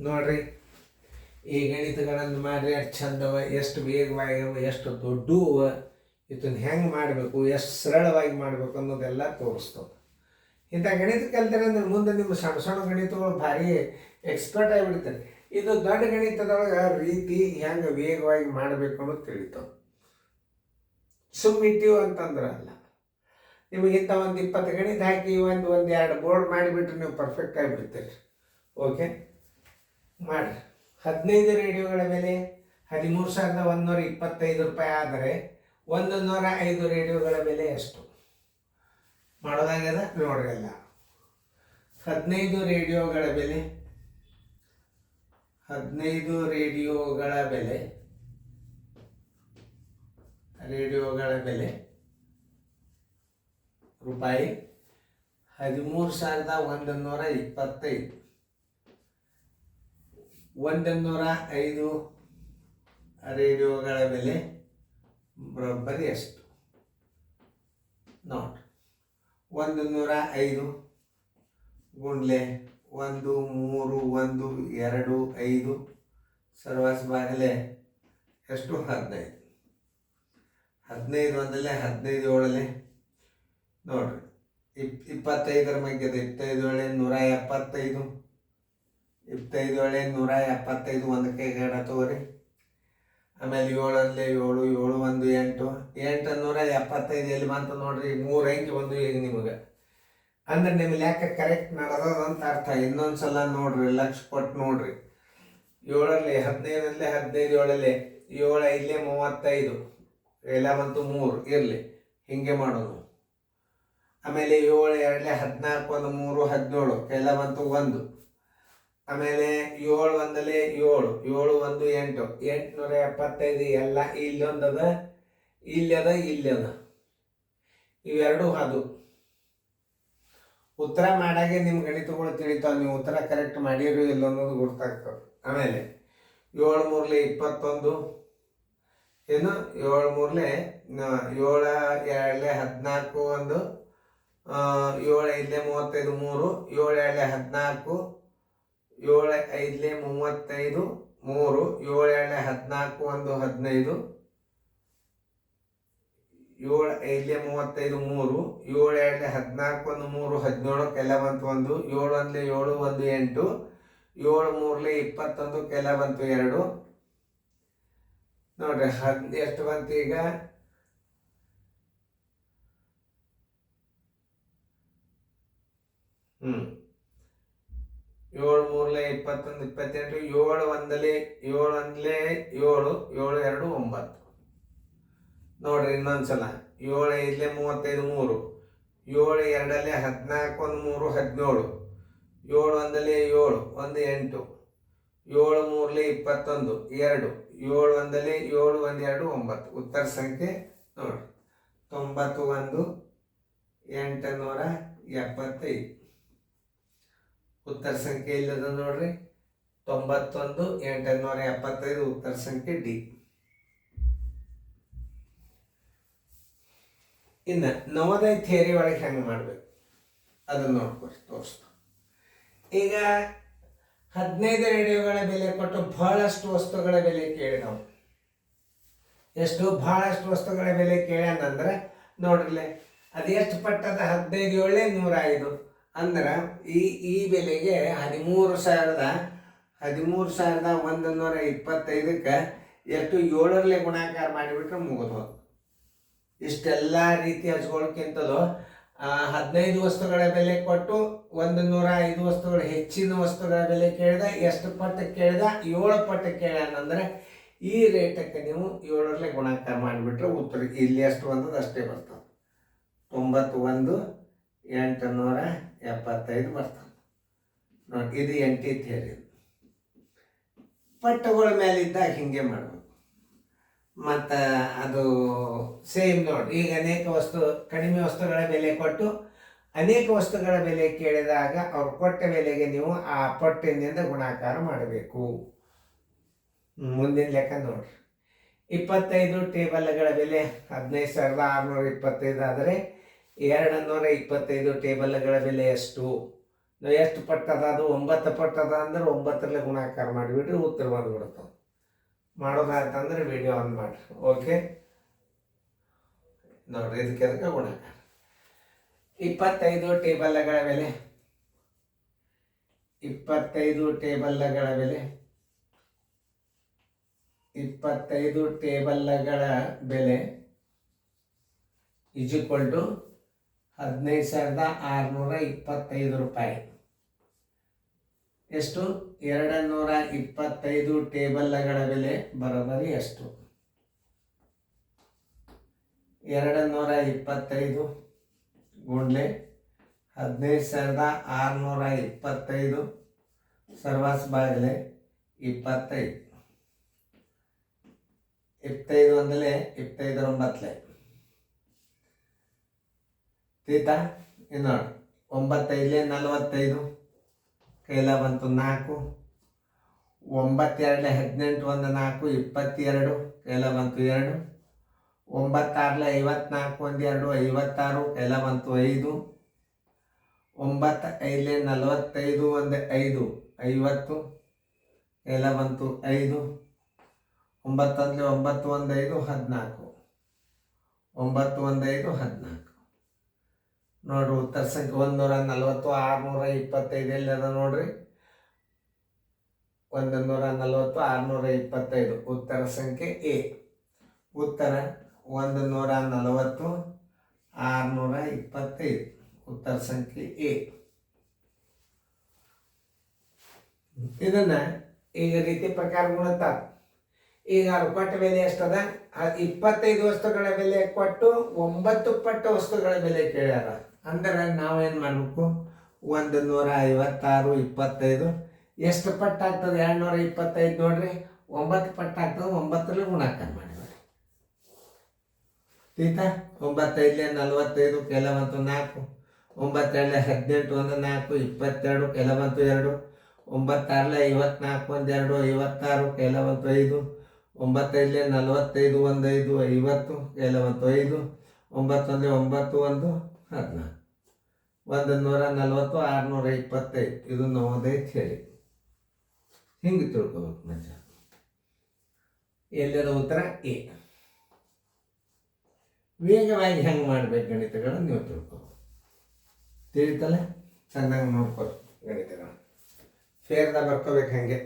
ನೋಡ್ರಿ, ಈ ಗಣಿತಗಳನ್ನು ಮಾಡಿ ಎಷ್ಟು ಚಂದವ, ಎಷ್ಟು ವೇಗವಾಗ್ಯವ, ಎಷ್ಟು ದೊಡ್ಡವ, ಇದನ್ನು ಹೆಂಗೆ ಮಾಡಬೇಕು, ಎಷ್ಟು ಸರಳವಾಗಿ ಮಾಡಬೇಕು ಅನ್ನೋದೆಲ್ಲ ತೋರಿಸ್ತದೆ. ಇಂಥ ಗಣಿತ ಕಲ್ತಾರೆ ಅಂದ್ರೆ ಮುಂದೆ ನಿಮ್ಮ ಸಣ್ಣ ಸಣ್ಣ ಗಣಿತಗಳು ಭಾರಿ ಎಕ್ಸ್ಪರ್ಟ್ ಆಗಿಬಿಡ್ತಾರೆ. ಇದು ದೊಡ್ಡ ಗಣಿತದೊಳಗೆ ರೀತಿ ಹೆಂಗೆ ವೇಗವಾಗಿ ಮಾಡಬೇಕು ಅನ್ನೋದು ತಿಳಿತಾವೆ. ಸುಮ್ಮಿಟ್ಟಿವು ಅಂತಂದ್ರೆ ಅಲ್ಲ, ನಿಮಗಿಂತ ಒಂದು 20 ಗಣಿತ ಹಾಕಿ ಒಂದು 2 ಬೋರ್ಡ್ ಮಾಡಿಬಿಟ್ರೆ ನೀವು ಪರ್ಫೆಕ್ಟ್ ಆಗಿಬಿಡ್ತೀರಿ. ಓಕೆ, ಮಾಡಿರಿ. 15 ರೇಡಿಯೋಗಳ ಬೆಲೆ 13,125 ರೂಪಾಯಿ ಆದರೆ 105 ರೇಡಿಯೋಗಳ ಬೆಲೆ ಎಷ್ಟು ಮಾಡೋದಾಗ್ಯದ ನೋಡ್ರಿ. ಎಲ್ಲ 15 ರೇಡಿಯೋಗಳ ಬೆಲೆ 15 ರೇಡಿಯೋಗಳ ಬೆಲೆ ರೂಪಾಯಿ 13,125. 105 ರೇಡಿಯೋಗಳ ಬೆಲೆ ಬರೋಬ್ಬರಿ ಎಷ್ಟು ನೋಡಿ. 105 ಗುಂಡ್ಲೆ 1 3 1 2 5 ಸರ್ವಾಸ ಬಾಗಲೆ ಎಷ್ಟು 15. 15 ಒಂದಲೆ 15 ಏಳಲೆ ನೋಡ್ರಿ. 25 ಮಧ್ಯದ 25 ಏಳೆ 175. 25 ಏಳೆ 175 ಒಂದಕ್ಕೆ ಗಡ ತಗೋರಿ. ಆಮೇಲೆ 7 7 7 1 8 875 ಎಲ್ಲಿ ಬಂತು ನೋಡ್ರಿ. 3 ಅಂಕಿ ಒಂದು ಈಗ ನಿಮಗೆ ಅಂದ್ರೆ ನಿಮ್ಮ ಲೆಕ್ಕ ಕರೆಕ್ಟ್ ನಡೆದಂತ ಅರ್ಥ. ಇನ್ನೊಂದು ಸಲ ನೋಡ್ರಿ, ಲಕ್ಷ ಕೊಟ್ಟು ನೋಡ್ರಿ. 7ರಲ್ಲಿ 15 15 7ರಲ್ಲಿ 7 5 35 ಎಲ್ಲ ಬಂತು 3 ಇರಲಿ, ಹಿಂಗೆ ಮಾಡೋದು. ಆಮೇಲೆ 7 2 14 1 3 17 ಎಲ್ಲ ಬಂತು 1. ಆಮೇಲೆ 7 1 7 7 1 8 875 ಎಲ್ಲ ಇಲ್ಲೊಂದದ, ಇಲ್ಲದ, ಇಲ್ಲದ, ಇವೆರಡು ಅದು ಉತ್ತರ ಮಾಡಾಗೆ ನಿಮ್ಮ ಗಣಿತಗಳು ತಿಳಿತಾವೆ. ನೀವು ಉತ್ತರ ಕರೆಕ್ಟ್ ಮಾಡಿರೋ ಇಲ್ಲ ಅನ್ನೋದು ಗೊತ್ತಾಗ್ತದೆ. ಆಮೇಲೆ 7 3 21 ಏನು 7 3 7 2 14 1 7 5 35 3 7 2 14 7 5 35 3 7 2 14 1 15 7 5 35 3 7 2 14 1 3 17 ಕೆಲ ಬಂತು 1 7 1 7 1 8 7 3 21 ಕೆಲ ಬಂತು 2 ನೋಡ್ರಿ. ಎಷ್ಟು ಬಂತು ಈಗ 7 3 21 28 7 1 7 1 7 7 2 9 ನೋಡ್ರಿ. ಇನ್ನೊಂದ್ಸಲ 7 5 35 3 7 2 14 1 3 17 7 1 7 1 8 7 3 21 2 7 1 7 1 2 9. ಉತ್ತರ ಸಂಖ್ಯೆ ನೋಡ್ರಿ 91 875. ಉತ್ತರ ಸಂಖ್ಯೆ ಇಲ್ಲದ ನೋಡ್ರಿ 91 875. ಉತ್ತರ ಸಂಖ್ಯೆ ಡಿ. ಇನ್ನು ನವೋದಯ ಥಿಯರಿ ಒಳಗೆ ಹೆಂಗೆ ಮಾಡಬೇಕು ಅದನ್ನು ನೋಡ್ಕೊರಿ, ತೋರಿಸ್ತು. ಈಗ 15 ರೇಡಿಯೋಗಳ ಬೆಲೆ ಕೊಟ್ಟು ಬಹಳಷ್ಟು ವಸ್ತುಗಳ ಬೆಲೆ ಕೇಳಿ ನಾವು ಎಷ್ಟು ಬಹಳಷ್ಟು ವಸ್ತುಗಳ ಬೆಲೆ ಕೇಳ್ಯಾನಂದ್ರೆ ನೋಡ್ರಿಲೆ ಅದು ಎಷ್ಟು ಪಟ್ಟದ 15 7 105 ಅಂದ್ರೆ ಈ ಬೆಲೆಗೆ 13,125ಕ್ಕೆ ಎಷ್ಟು 7ರಲ್ಲಿ ಗುಣಾಕಾರ ಮಾಡಿಬಿಟ್ರೆ ಮುಗಿದು. ಇಷ್ಟೆಲ್ಲ ರೀತಿ ಹಚ್ಕೊಳ್ಳೋಕ್ಕಿಂತಲೂ 15 ವಸ್ತುಗಳ ಬೆಲೆ ಕೊಟ್ಟು 105 ವಸ್ತುಗಳ ಹೆಚ್ಚಿನ ವಸ್ತುಗಳ ಬೆಲೆ ಕೇಳಿದ ಎಷ್ಟು ಪಟ್ಟು ಕೇಳಿದ 7 ಪಟ್ಟು ಕೇಳ್ಯಾನಂದ್ರೆ ಈ ರೇಟಕ್ಕೆ ನೀವು 7ರಲ್ಲಿ ಗುಣಾಕಾರ ಮಾಡಿಬಿಟ್ರೆ ಉತ್ತರ ಇಲ್ಲಿ ಎಷ್ಟು ಬಂದದ್ದು ಅಷ್ಟೇ ಬರ್ತದೆ. 91 875 ಬರ್ತದೆ ನೋಡಿ. ಇದು ಎಂಟಿ ಥಿಯರಿ. ಪಟ್ಟುಗಳ ಮೇಲಿದ್ದಾಗ ಹಿಂಗೆ ಮಾಡಬೇಕು. ಮತ್ತು ಅದು ಸೇಮ್ ನೋಡಿ. ಈಗ ಕಡಿಮೆ ವಸ್ತುಗಳ ಬೆಲೆ ಕೊಟ್ಟು ಅನೇಕ ವಸ್ತುಗಳ ಬೆಲೆ ಕೇಳಿದಾಗ ಅವ್ರು ಕೊಟ್ಟ ಬೆಲೆಗೆ ನೀವು ಆ ಪಟ್ಟಿನಿಂದ ಗುಣಾಕಾರ ಮಾಡಬೇಕು. ಮುಂದಿನ ಲೆಕ್ಕ ನೋಡ್ರಿ. 25 ಟೇಬಲ್ಗಳ ಬೆಲೆ 15,625 ಆದರೆ 225 ಟೇಬಲ್ಗಳ ಬೆಲೆ ಎಷ್ಟು ಎಷ್ಟು ಪಟ್ಟದ ಅದು 9 ಪಟ್ಟದ ಅಂದ್ರೆ 9ರಲ್ಲಿ ಗುಣಾಕಾರ ಮಾಡಿಬಿಟ್ರೆ ಉತ್ತರ ಬಂದ್ಬಿಡ್ತಾವೆ. ಮಾಡೋದಾಯ್ತಂದ್ರೆ ವಿಡಿಯೋ ಆನ್ ಮಾಡಿರಿ. ಓಕೆ ನೋಡ್ರಿ, ಇದಕ್ಕೆ ಗುಣಾಕಾರ 25 ಟೇಬಲ್ಗಳ ಬೆಲೆ 25 ಟೇಬಲ್ಗಳ ಬೆಲೆ 25 ಟೇಬಲ್ಗಳ ಬೆಲೆ = 15,625 ರೂಪಾಯಿ. ಎಷ್ಟು? 225 ಟೇಬಲ್ಗಳ ಬೆಲೆ ಬರೋಬ್ಬರಿ ಎಷ್ಟು? 225 ಗುಂಡ್ಲೆ 15,625 ಸರ್ವಾಸ್ ಬಾಗಿಲೆ 25. 25 ಒಂದಲೇ 25 9 ತೀತಾ. ಇನ್ನು ನೋಡಿ, 9 5 45 ಕೈಲ ಬಂತು 4. 9 2 18 1 4 22 ಕೈಲ ಬಂತು 2. 9 6 54 1 2 56 ಕೈಲ ಬಂತು 5. 9 5 45 1 5 50 ಕೈಲ ಬಂತು 5. 9 1 9 1 5 14. 9 1 5 14. ನೋಡ್ರಿ, ಉತ್ತರ ಸಂಖ್ಯೆ 140 625 ಎಲ್ಲದ ನೋಡ್ರಿ. 140 625 ಉತ್ತರ ಸಂಖ್ಯೆ ಎ. ಉತ್ತರ 140 625 ಉತ್ತರ ಸಂಖ್ಯೆ ಎ. ಇದನ್ನ ಈಗ ರೀತಿ ಪ್ರಕಾರ ಗುಣತಾರ. ಈಗ ಅವ್ರು ಕೊಟ್ಟ ಬೆಲೆ ಎಷ್ಟದ? 25 ವಸ್ತುಗಳ ಬೆಲೆ ಕೊಟ್ಟು 9 ಪಟ್ಟು ವಸ್ತುಗಳ ಬೆಲೆ ಕೇಳ್ಯಾರ. ಅಂದ್ರೆ ನಾವೇನು ಮಾಡಬೇಕು? 156 25 ಎಷ್ಟು ಪಟ್ಟು ಆಗ್ತದೆ? 225 ನೋಡ್ರಿ, 9 ಪಟ್ಟು ಆಗ್ತದೆ. 9ರಲ್ಲಿ ಗುಣಾಕಾರ ಮಾಡಿದ್ರಿ. ತೀತಾ. 9 5 45 ಕೆಲ ಬಂತು 4. 9 2 18 1 4 22 ಕೆಲ ಬಂತು 2. 9 6 54 1 2 56 ಕೆಲ ಬಂತು 5. 9 5 45 1 5 50 ಕೆಲ ಬಂತು 5. 9 1 9 1 14. 140 625 ಇದು ನವೋದಯ ಹೇಳಿ. ಹಿಂಗೆ ತಿಳ್ಕೊಬೇಕು ಮಜ. ಎಲ್ಲದ ಉತ್ತರ ಎ. ವೇಗವಾಗಿ ಹೆಂಗೆ ಮಾಡ್ಬೇಕು ಗಣಿತಗಳನ್ನು ನೀವು ತಿಳ್ಕೊಬೇಕು. ತಿಳಿತಲ್ಲ? ಚೆನ್ನಾಗಿ ನೋಡ್ಕೊರಿ ಗಣಿತಗಳು. ಫೇರ್ದಾಗ ಬರ್ಕೋಬೇಕು ಹಂಗೆ.